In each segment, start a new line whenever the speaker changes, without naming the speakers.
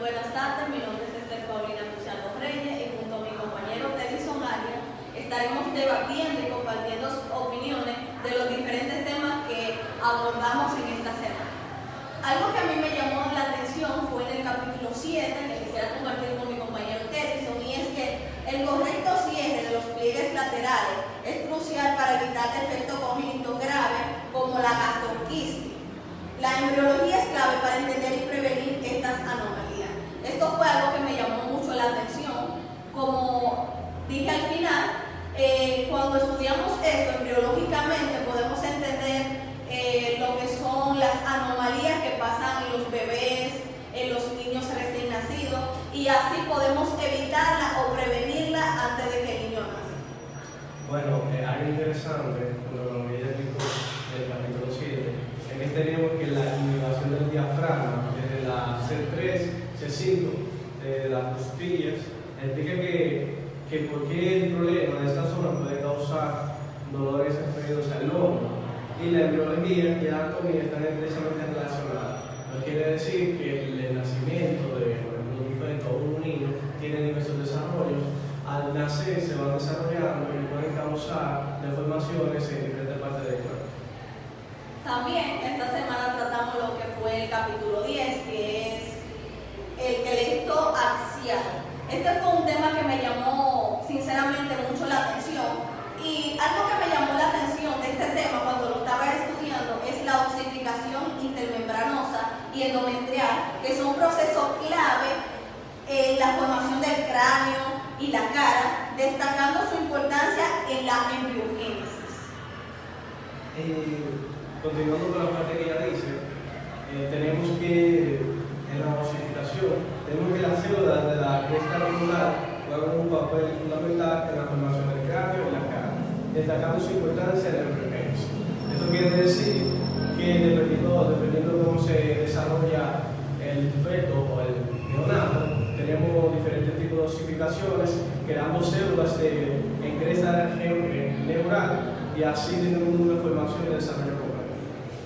Buenas tardes, mi nombre es Esther Paulina Luciano Reyes y junto a mi compañero Tedison Arias estaremos debatiendo y compartiendo opiniones de los diferentes temas que abordamos en esta semana. Algo que a mí me llamó la atención fue en el capítulo 7, que quisiera compartir con mi compañero Tedison, y es que el correcto cierre de los pliegues laterales es crucial para evitar defectos congénitos graves como la gastrosquistis. La embriología es clave para entender y prevenir estas anomalías. Esto fue algo que me llamó mucho la atención. Como dije al final, cuando estudiamos esto embriológicamente podemos entender lo que son las anomalías que pasan en los bebés, en los niños recién nacidos, y así podemos evitarla o prevenirla antes de que el niño nazca.
Bueno, algo interesante, cuando lo vi del capítulo 7, es que tenemos que la inhibición del diafragma, desde la C3, C5, de las costillas, explica que por qué el problema de esta zona puede causar dolores referidos al hombro. Y la embriología y la anatomía están estrechamente relacionadas. No quiere decir que el nacimiento de, por ejemplo, un feto o un niño tiene diversos desarrollos. Al nacer se van desarrollando y pueden causar deformaciones en diferentes partes del cuerpo.
También esta semana tratamos lo que fue el capítulo 10, que es el esqueleto axial. Este fue un tema que me llamó sinceramente mucho la atención, y algo que me llamó la atención de este tema cuando lo estaba estudiando es la osificación intermembranosa y endometrial, que son procesos clave en la formación del cráneo y la cara, destacando su importancia en la embriogénesis.
Continuando con la parte que ella dice, tenemos que, en la osificación, tenemos que las células de la cresta auricular juegan un papel fundamental en la formación del cráneo y la cara, destacando su importancia en la embriogénesis. Esto quiere decir que dependiendo de cómo se desarrolla el feto o el neonato, tenemos diferentes tipos de osificaciones, creando células en cresta neural, y así tenemos una formación y desarrollo completo.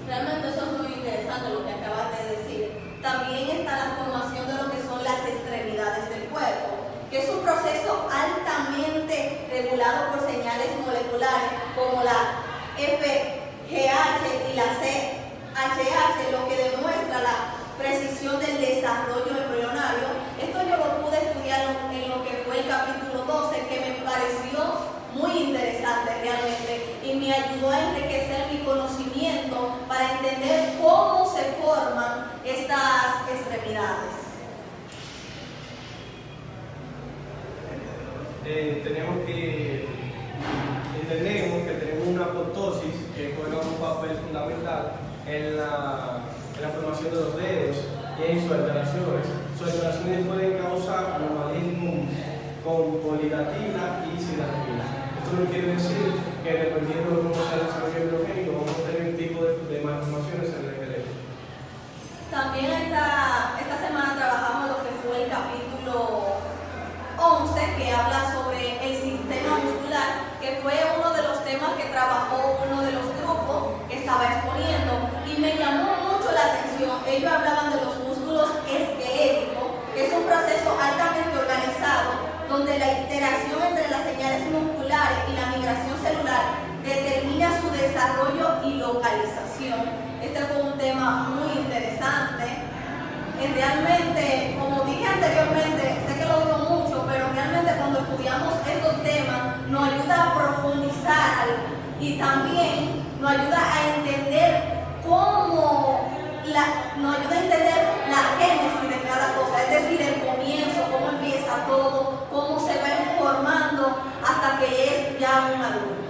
Realmente eso es muy interesante lo que acabas de decir. También está la formación de lo que son las extremidades del cuerpo, que es un proceso altamente regulado por señales moleculares como la FGH y la CHH, lo que demuestra la precisión del desarrollo embrionario. Esto yo lo pude estudiar en lo que fue el capítulo 12, que me pareció muy interesante realmente y me ayudó a enriquecer mi conocimiento para entender cómo se forman estas extremidades.
Entendemos que tenemos una apoptosis que juega un papel fundamental en la formación de los dedos y en sus alteraciones. Sus alteraciones pueden causar anomalismo con polidatina y sidatina. Esto no quiere decir que dependiendo de cómo sea el desarrollo embriogénico vamos a tener un tipo de malformaciones en el esqueleto.
También esta semana trabajamos lo que fue el capítulo 11, que habla sobre el sistema muscular, que fue uno de los temas que trabajó uno de los grupos que estaba exponiendo, y me llamó mucho la atención. Ellos hablaban de los músculos esqueléticos, que es un proceso altamente organizado donde la interacción entre las señales musculares y la migración celular determina su desarrollo y localización. Este fue un tema muy interesante. Realmente, como dije anteriormente, sé que lo digo mucho, pero realmente cuando estudiamos estos temas nos ayuda a profundizar y también nos ayuda a entender nos ayuda a entender la génesis de cada cosa, es decir, el comienzo, cómo empieza todo, cómo se va formando hasta que es ya un adulto.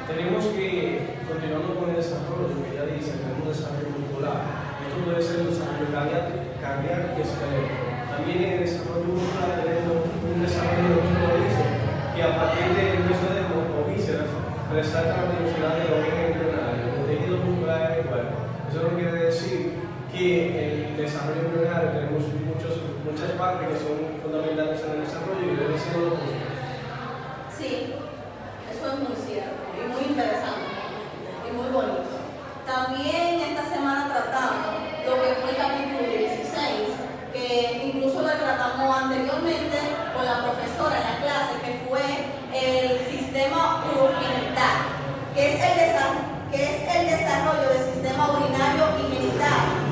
Tenemos que, continuando con el desarrollo, que ella dice, tenemos un desarrollo muscular. Esto puede ser un desarrollo cardíaco y esquelético. También en el desarrollo muscular tenemos un desarrollo muscularizo que a partir del mesodermo o vísceras resalta la velocidad de los ejes embrionarios, los tejidos musculares del cuerpo. Eso no quiere decir que el desarrollo embrionario tenemos muchas partes que son fundamentales en el desarrollo y deben ser los músculos.
Sí, eso es muy cierto y muy interesante y muy bonito. También esta semana tratamos lo que fue el capítulo 16, que incluso con la profesora en la clase, que fue el sistema urogenital, que es el desarrollo del sistema urinario y genital.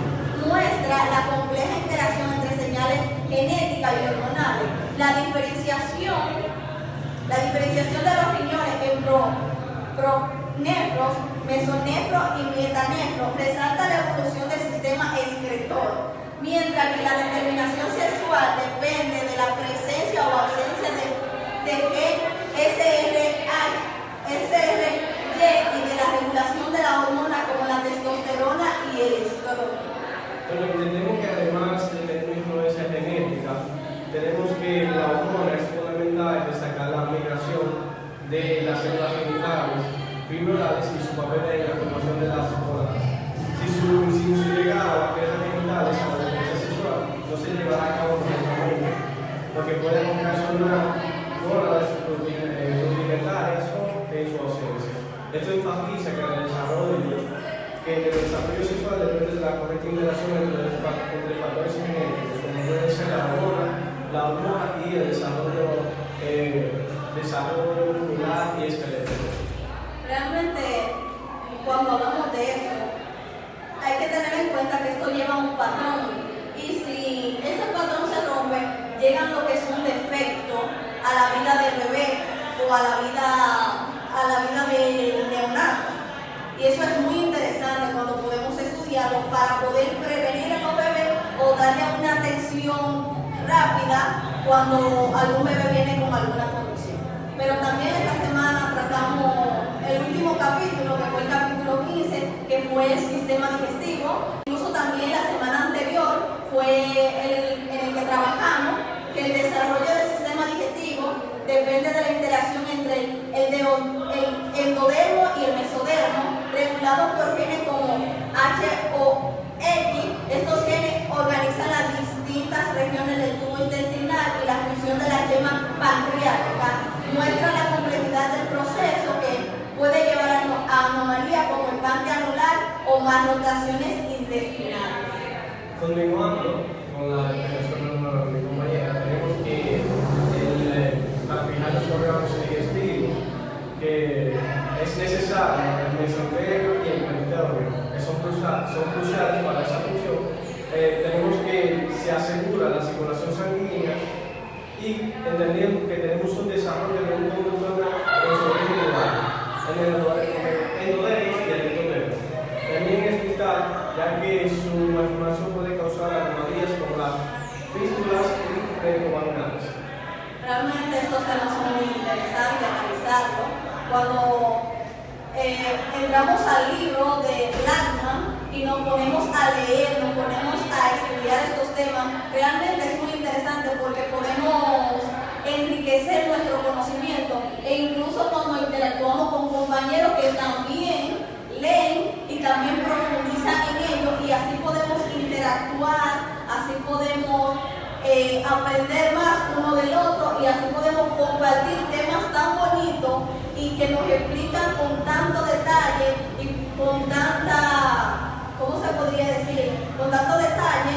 Muestra la compleja interacción entre señales genéticas y hormonales, la diferenciación de los riñones en pronefros, mesonefros y metanefros, resalta la evolución del sistema excretor, mientras que la determinación sexual depende de la presencia o ausencia de SRY y de la regulación de la hormona como la testosterona y el estrógeno.
Pero entendemos que además de tener influencia genética, tenemos que la hormona es fundamental destacar la migración de las células genitales primordiales y su papel en la formación de las hormonas. Sin su llegada a las piezas genitales a la defensa sexual, no se llevará a cabo correctamente, lo que puede ocasionar gónadas rudimentarias o en su ausencia. Esto enfatiza que en el desarrollo sexual depende de la correcta interacción entre factores genéticos, como puede ser la hormona y el desarrollo muscular y esquelético.
Realmente, cuando hablamos de esto, hay que tener en cuenta que esto lleva un patrón, y si ese patrón se rompe, llegan lo que es un defecto a la vida del bebé o a la vida del neonato. Y eso es muy interesante cuando podemos estudiarlo para poder prevenir a los bebés o darle una atención rápida cuando algún bebé viene con alguna condición. Pero también esta semana tratamos el último capítulo, que fue el capítulo 15, que fue el sistema digestivo. Incluso también la semana anterior fue en el que trabajamos que el desarrollo del sistema digestivo depende de la interacción entre el endodermo y el mesodermo, regulados por genes como HOX. Estos genes organizan las distintas regiones del tubo intestinal y la función de la yema pancreática. Muestra la complejidad del proceso que puede llevar a anomalías como el panque anular o malrotaciones intestinales.
Continuando con la explicación de mi compañera, tenemos que para fijar los órganos digestivos, que es necesario el mesoterrio y el peritorio, que son cruciales para esa función. Tenemos que se asegura la circulación sanguínea y entendemos que tenemos un desarrollo de un conducto en su origen lugar, en el endodermo y el ectodermo. También es vital, ya que su malformación puede causar anomalías como las fístulas y rectovaginales.
Realmente estos temas son muy interesantes analizarlo. Cuando entramos al libro de Blackman y nos ponemos a leer, nos ponemos a estudiar estos temas, realmente es muy interesante porque podemos enriquecer nuestro conocimiento, e incluso cuando interactuamos con compañeros que también leen y también profundizan en ello, y así podemos interactuar, así podemos aprender más uno del otro, y así podemos compartir temas tan bonitos y que nos explican con tanto detalle y con tanta, ¿cómo se podría decir? Con tanto detalle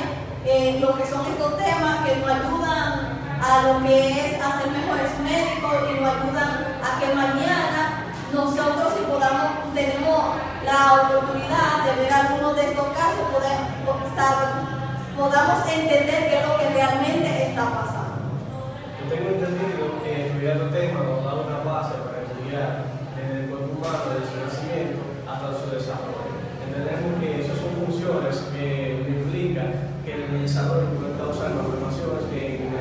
lo que son estos temas que nos ayudan a lo que es a ser mejores médicos y nos ayudan a que mañana nosotros, si tenemos la oportunidad de ver algunos de estos casos, podamos entender qué es lo que realmente está pasando.
Yo tengo entendido que estudiar el tema nos da una base para estudiar desde el cuerpo humano, desde su nacimiento hasta su desarrollo. Entendemos que esas son funciones que implican que el desarrollo puede causar malformaciones que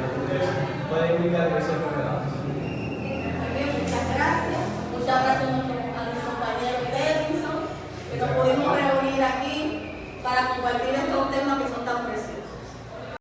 pueden implicar diversas enfermedades.
Muchas gracias. Muchas gracias a nuestro compañero Davidson, que nos pudimos reunir aquí para compartir estos temas que son